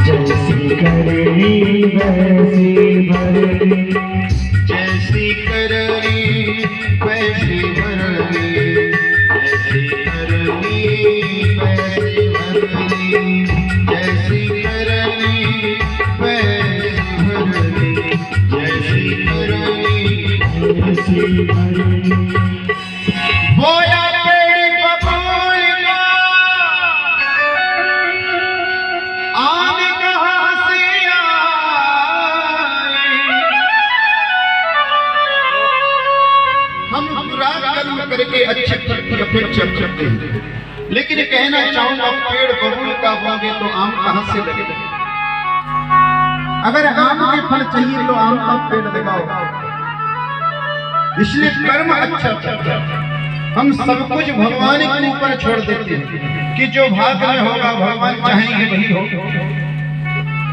जैसी करनी वैसी भरनी, जैसी करनी वैसी भरनी, जैसी करनी वैसी भरनी, जैसी करनी वैसी भरनी, जैसी करनी वैसी भरनी। बोया पेड़ बबूल का आम कहाँ से आए, हम बुरा कर्म करके अच्छे फल की अपेक्षा करते हैं, लेकिन कहना चाहूंगा पेड़ बबूल का बोगे तो आम कहाँ से लगेगा। अगर आम के फल चाहिए तो आम का पेड़ लगाओ। इसलिए कर्म अच्छा करता है। हम सब कुछ भगवान के ऊपर छोड़ देते हैं कि जो भाग में होगा भगवान चाहेंगे वही होगा।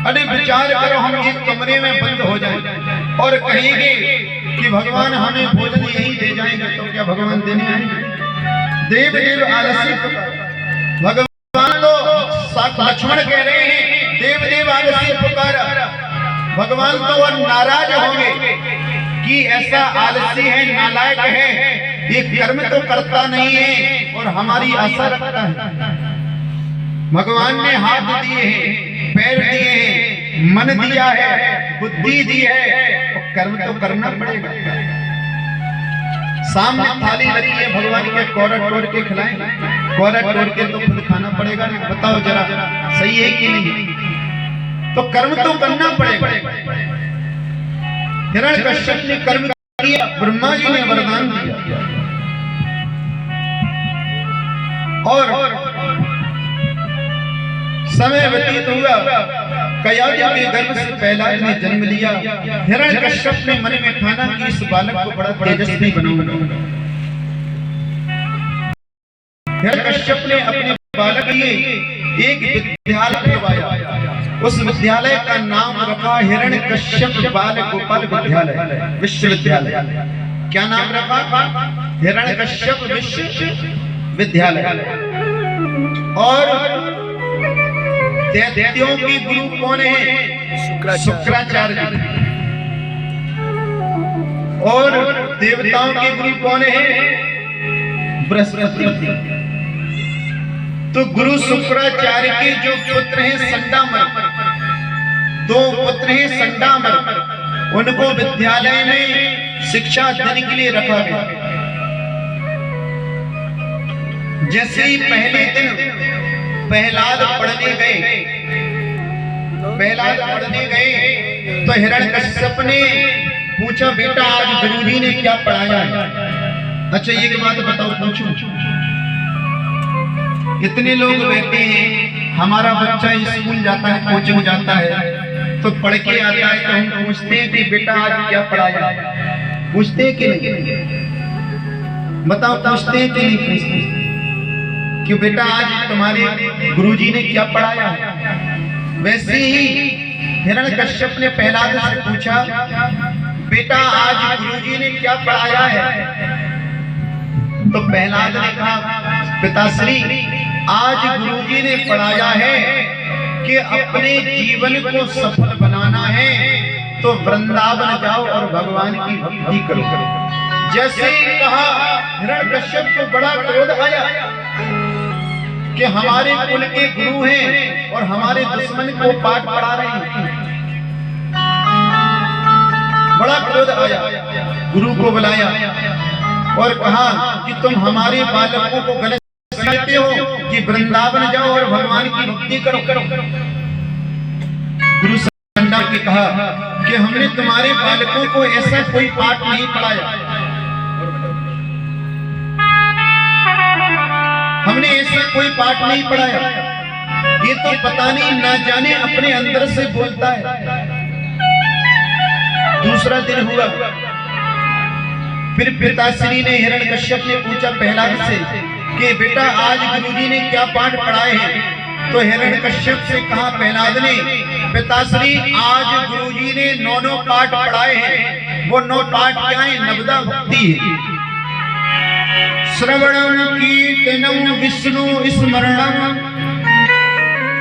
अरे विचार करो, हम एक कमरे में बंद हो जाएं और कहेंगे कि भगवान हमें भोजन यही दे जाएंगे, तो क्या भगवान देने आएंगे? देव देव आलसी, भगवान तो लक्ष्मण कह रहे हैं देव देव आलसी पुकारा। भगवान तो नाराज होंगे कि ऐसा आलसी है, नालायक है, ये कर्म तो करता नहीं है और हमारी आशा रखता है। भगवान ने हाथ दिए हैं, पैर दिए हैं, मन दिया है, बुद्धि दी है, और कर्म तो करना पड़ेगा। सामने थाली रखी है, भगवान के कोरा तोड़ के खिलाएंगे, कोरा तोड़ के तो खुद खाना पड़ेगा ना। बताओ जरा सही है कि नहीं? तो कर्म तो करना पड़ेगा। हिरण्यकश्यप ने कर्म किया, ब्रह्मा जी ने वरदान दिया और समय व्यतीत हुआ। कयाधि के गर्भ से प्रहलाद ने जन्म लिया। हिरण्यकश्यप ने मन में ठाना कि इस बालक को बड़ा तेजस्वी बनाऊंगा। हिरण्यकश्यप ने अपने बालक के लिए एक विद्यालय खुलवाया। उस विद्यालय का नाम रखा हिरण्यकश्यप बाल गोपाल विद्यालय, विश्वविद्यालय। क्या नाम रखा? हिरण्यकश्यप विश्वविद्यालय। और दैत्यों के गुरु कौन है? शुक्राचार्य। और देवताओं के गुरु कौन है? बृहस्पति। तो गुरु शुक्राचार्य के जो पुत्र हैं संडामर, दो पुत्र हैं संडामर, उनको विद्यालय में शिक्षा देने के लिए रखा गया। जैसे ही पहले दिन प्रहलाद पढ़ने गए तो हिरण्यकश्यप ने पूछा, बेटा आज गुरुजी ने क्या पढ़ाया है? अच्छा एक बात बताओ, पूछूं? कितने लोग बैठे हैं, हमारा बच्चा स्कूल जाता है, कोचिंग जाता है, तो पढ़ के आता है तो हम पूछते हैं कि बेटा आज क्या पढ़ाया? पूछते हैं कि नहीं? बताओ पूछते हैं कि नहीं पूछते? कि बेटा आज तुम्हारे गुरुजी ने क्या पढ़ाया है? वैसे ही हिरण्यकश्यप ने प्रहलाद से पूछा, बेटा आज गुरुजी ने क्या पढ़ाया है? तो प्रहलाद ने कहा, पिताश्री आज गुरुजी ने पढ़ाया है कि अपने जीवन को सफल बनाना है तो वृंदावन जाओ और भगवान की भक्ति करो। जैसे ही कहा, हिरण्यकश्यप को बड़ा क्रोध आया कि हमारे कुल के गुरु हैं और हमारे दुश्मन को पाठ पढ़ा रहे हैं। बड़ा क्रोध आया, गुरु को बुलाया और कहा कि तुम हमारे बालकों को गलत कहते हो कि वृंदावन जाओ और भगवान की भक्ति करो। गुरु संडा ने कहा कि हमने तुम्हारे बालकों को ऐसा कोई पाठ नहीं पढ़ाया, हमने ऐसा कोई पाठ नहीं पढ़ाया, ये तो पता नहीं ना जाने अपने अंदर से बोलता है। दूसरा दिन हुआ, फिर पिताश्री ने हिरण्यकश्यप ने पूछा प्रहलाद से कि बेटा आज गुरुजी ने क्या पाठ पढ़ाए हैं? तो हिरण्यकश्यप से कहा प्रहलाद ने, पिताश्री आज गुरुजी ने 9 पाठ पढ़ाए हैं। वो 9 पाठ क्या है? नवदा भक्ति है। श्रवणम कीर्तनम विष्णु स्मरणम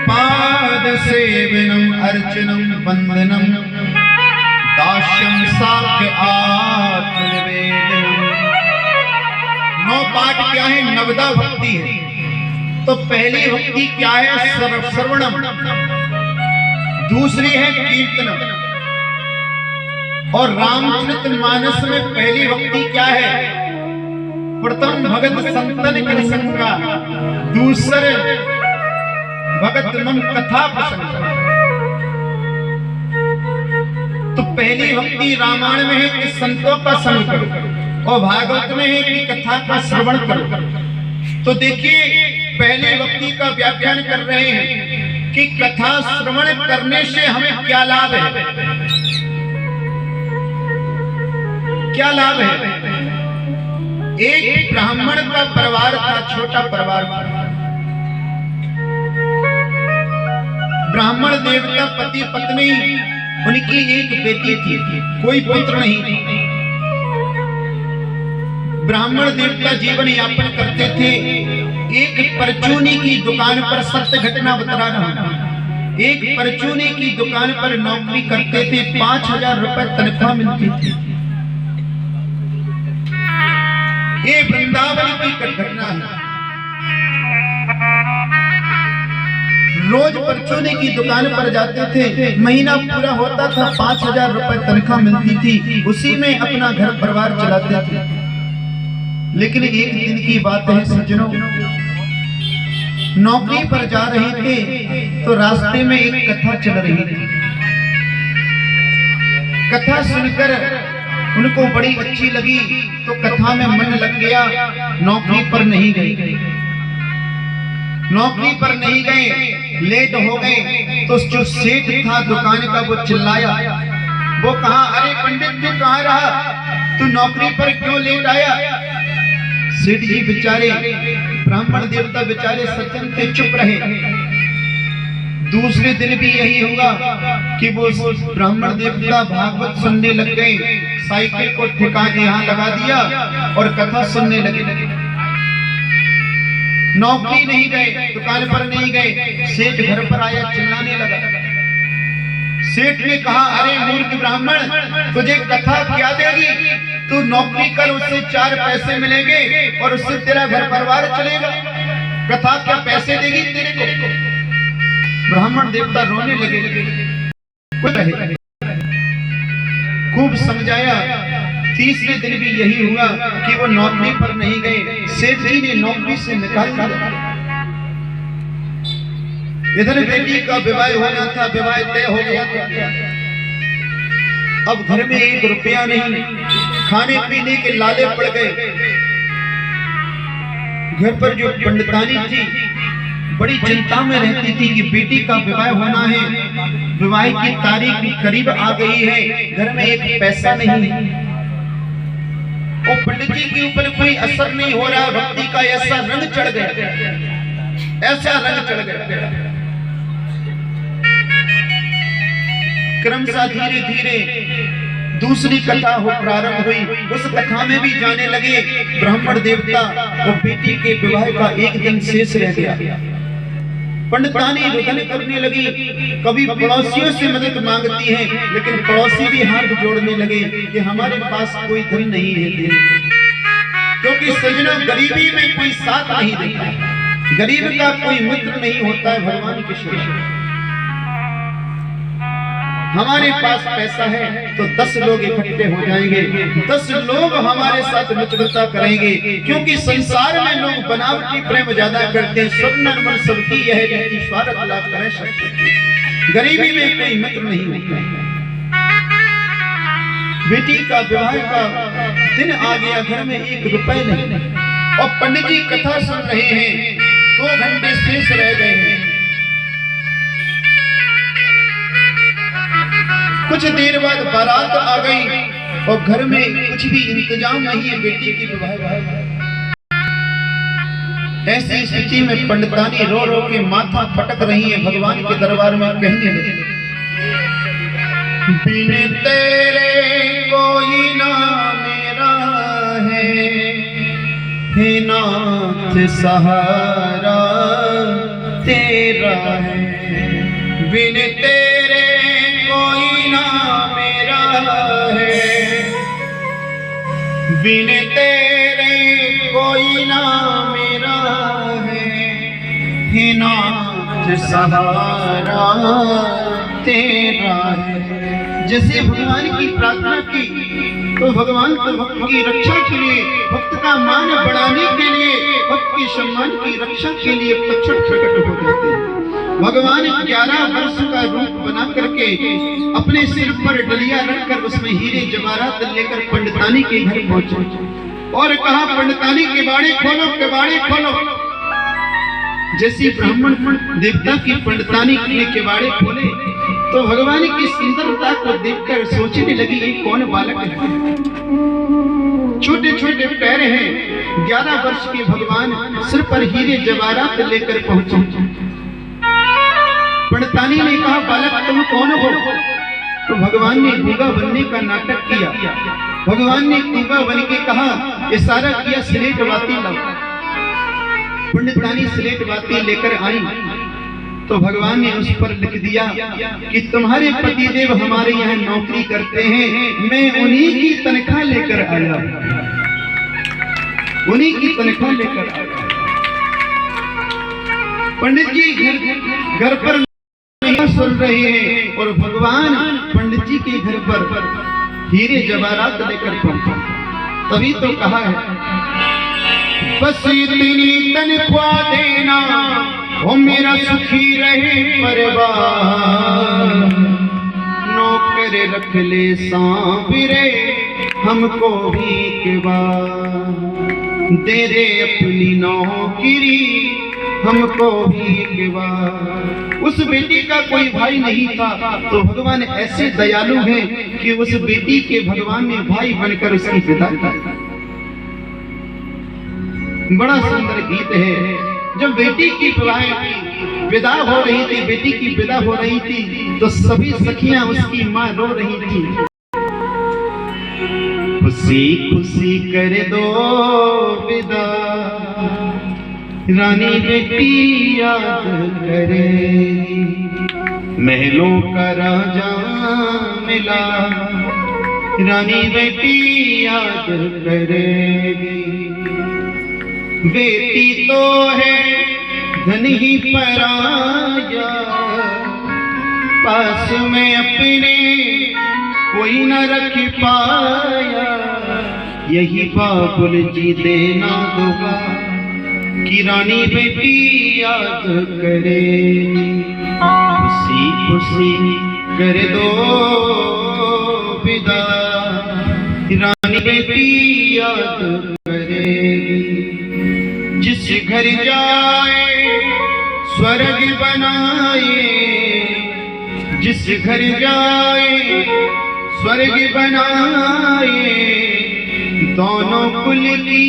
पाद सेवनम अर्चनम वंदनम दास्यम साख्य आत्मनिवेदनम। 9 पाठ क्या है? नवदा भक्ति है। तो पहली भक्ति क्या है? श्रवणम। दूसरी है कीर्तनम। और रामचरितमानस में पहली भक्ति क्या है? प्रथम भगत संतन कर संगा, दूसरे भगत मम कथा प्रसंग। तो पहली भक्ति रामायण में है कि संतों का संग करो, और भागवत में है कि कथा का श्रवण करो। तो देखिए पहली भक्ति का व्याख्यान कर रहे हैं कि कथा श्रवण करने से हमें क्या लाभ है। क्या लाभ है? एक ब्राह्मण का परिवार था, छोटा परिवार था। ब्राह्मण देवता पति पत्नी, उनकी एक बेटी थी, कोई पुत्र नहीं था। ब्राह्मण देवता जीवन यापन करते थे। एक परचूनी की दुकान पर, सत्य घटना बता रहा हूं, एक परचूनी की दुकान पर नौकरी करते थे। 5000 रुपए तनख्वाह मिलती थी। ये वृंदावन की घटना है। रोज परचूनी की दुकान पर जाते थे, महीना पूरा होता था, 5000 रुपए तनख्वाह मिलती थी, उसी में अपना घर परिवार चलाते थे। लेकिन एक दिन की बात है सज्जनों, नौकरी पर जा रहे थे तो रास्ते में एक कथा चल रही थी। कथा सुनकर उनको बड़ी अच्छी लगी, तो कथा में मन लग गया। नौकरी पर नहीं गए, नौकरी पर नहीं गए, लेट हो गए। तो जो सेठ था दुकान का वो चिल्लाया, वो कहा, अरे पंडित तू कहाँ रहा, तू नौकरी पर क्यों लेट आया? सेठ जी बेचारे, ब्राह्मण देवता बेचारे सज्जन थे, चुप रहे। दूसरे दिन भी यही हुआ कि वो ब्राह्मण देवता भागवत सुनने लग गए, साइकिल को ठिकाने यहाँ लगा दिया और कथा सुनने लगे। नौकरी नहीं गए, दुकान पर नहीं गए। सेठ घर पर आया, चिल्लाने लगा। सेठ ने कहा, अरे मूर्ख ब्राह्मण, तुझे कथा क्या देगी? तू नौकरी कर, उससे 4 पैसे मिलेंगे और उससे तेरा घर परिवार चलेगा। कथा क्या पैसे देगी तेरे को? ब्राह्मण देवता रोने लगे। खूब समझाया। तीसरे दिन भी यही हुआ कि वो नौकरी पर नहीं गए। सेठ जी ने नौकरी से निकाल दिया। इधर बेटी का विवाह होना था, विवाह तय हो गया था। अब घर में 1 रुपया नहीं, खाने पीने के लाले पड़ गए। घर पर जो पंडितानी थी बड़ी चिंता में रहती थी कि बेटी का विवाह होना है, विवाह की तारीख करीब आ गई है, घर में 1 पैसा नहीं। और पंडित जी के ऊपर कोई असर नहीं हो रहा। भक्ति का ऐसा रंग चढ़ गया, ऐसा रंग चढ़ गया। क्रमशः धीरे धीरे दूसरी कथा हो प्रारंभ हुई। उस कथा में भी जाने लगे ब्राह्मण देवता और बेटी के विवाह का 1 दिन शेष रह गया। पंडितानी रुदन करने लगी। कभी पड़ोसियों से मदद मांगती है, लेकिन पड़ोसी भी हाथ जोड़ने लगे कि हमारे पास कोई धन नहीं है देने को। क्योंकि सज्जनों, गरीबी में कोई साथ नहीं देता, गरीब का कोई मित्र नहीं होता है भगवान के शिष्य। हमारे पास पैसा है तो 10 लोग इकट्ठे हो जाएंगे, 10 लोग हमारे साथ मित्रता करेंगे। क्योंकि संसार में लोग बनावटी प्रेम ज्यादा करते हैं। सब नरमन सबकी यह रीति, स्वार्थ लाभ करें सबकी। गरीबी में कोई मित्र नहीं होता। बेटी का विवाह का दिन आ गया, घर में 1 रुपए नहीं। और पंडित जी कथा सुन रहे हैं, 2 घंटे शेष रह गए हैं। कुछ देर बाद बारात आ गई और घर में कुछ भी इंतजाम नहीं है बेटी की विवाह। ऐसी स्थिति में पंडितानी रो रो के माथा फटक रही है, भगवान के दरबार में कहने लगी, बिन तेरे कोई ना मेरा है, हे नाथ सहारा तेरा है। बिन तेरे कोई ना मेरा है, बिन तेरे कोई ना मेरा है, नाथ सहारा तेरा है। जैसे भगवान की प्रार्थना की तो भगवान तो भक्त की रक्षा के लिए, भक्त का मान बढ़ाने के लिए, भक्त के सम्मान की रक्षा के लिए तक्षण प्रकट हो जाते हैं। भगवान 11 वर्ष का रूप बना करके अपने सिर पर डलिया रखकर उसमें हीरे जवाहरात लेकर पंडितानी के घर पहुंचे और कहा, पंडितानी केवाड़े खोलो, केवाड़े खोलो। जैसे ब्राह्मण देवता की पंडितानी के केवाड़े खोले तो भगवान की सुंदरता को देखकर सोचने लगी, ये कौन बालक है, छोटे छोटे पैर हैं। 11 वर्ष के भगवान सिर पर हीरे जवाहरात लेकर पहुंचे। पंडितानी ने कहा, बालक तुम कौन हो? तो भगवान ने गूंगा बनने का नाटक किया। भगवान ने गूंगा बन के कहा, इशारा किया, स्लेट बाती लाओ। पंडितानी स्लेट बाती लेकर आई तो भगवान ने उस पर लिख दिया कि तुम्हारे पतिदेव हमारे यहाँ नौकरी करते हैं, मैं उन्हीं की तनख्वाह लेकर आया, उन्हीं की तनख्वाह लेकर आया। पंडित जी घर पर नहीं सुन रहे हैं और भगवान पंडित जी के घर पर हीरे जवाहरात लेकर पहुंचा। तभी तो कहा है, बस इतनी तनख्वाह देना वो मेरा सुखी रहे परिवार, नौकर रख ले सांवरे हमको भी केवार, दे दे अपनी नौकरी हमको भी केवार। उस बेटी का कोई भाई नहीं था तो भगवान ऐसे दयालु हैं कि उस बेटी के भगवान ने भाई बनकर उसकी विदा की। बड़ा सुंदर गीत है। जब बेटी की विदा हो रही थी, बेटी की विदा हो रही थी तो सभी सखियां उसकी मां रो रही थी। खुशी खुशी कर दो विदा, रानी बेटी याद करेगी, महलों का राजा मिला, रानी बेटी याद करेगी। बेटी तो है धन ही पराया, पास में अपने कोई न रख पाया, यही बाबुल जी देना दुआ कि रानी बेटी याद करे। खुशी खुशी कर दो विदा, रानी बेटी याद करेगी। जिस घर जाए स्वर्ग बनाए, जिस घर जाए स्वर्ग बनाए, दोनों कुल की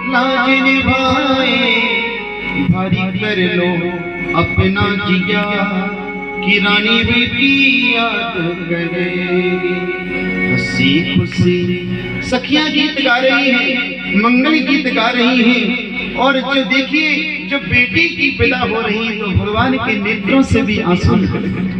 लाज निभाए, भारी कर लो अपना जिया कि रानी बेटी याद करेगी। हंसी खुशी सखियां गीत गा रही हैं, मंगल गीत गा रही हैं। और जो देखिए, जब बेटी की विदा हो रही है तो भगवान के नेत्रों से भी आंसू निकल गए।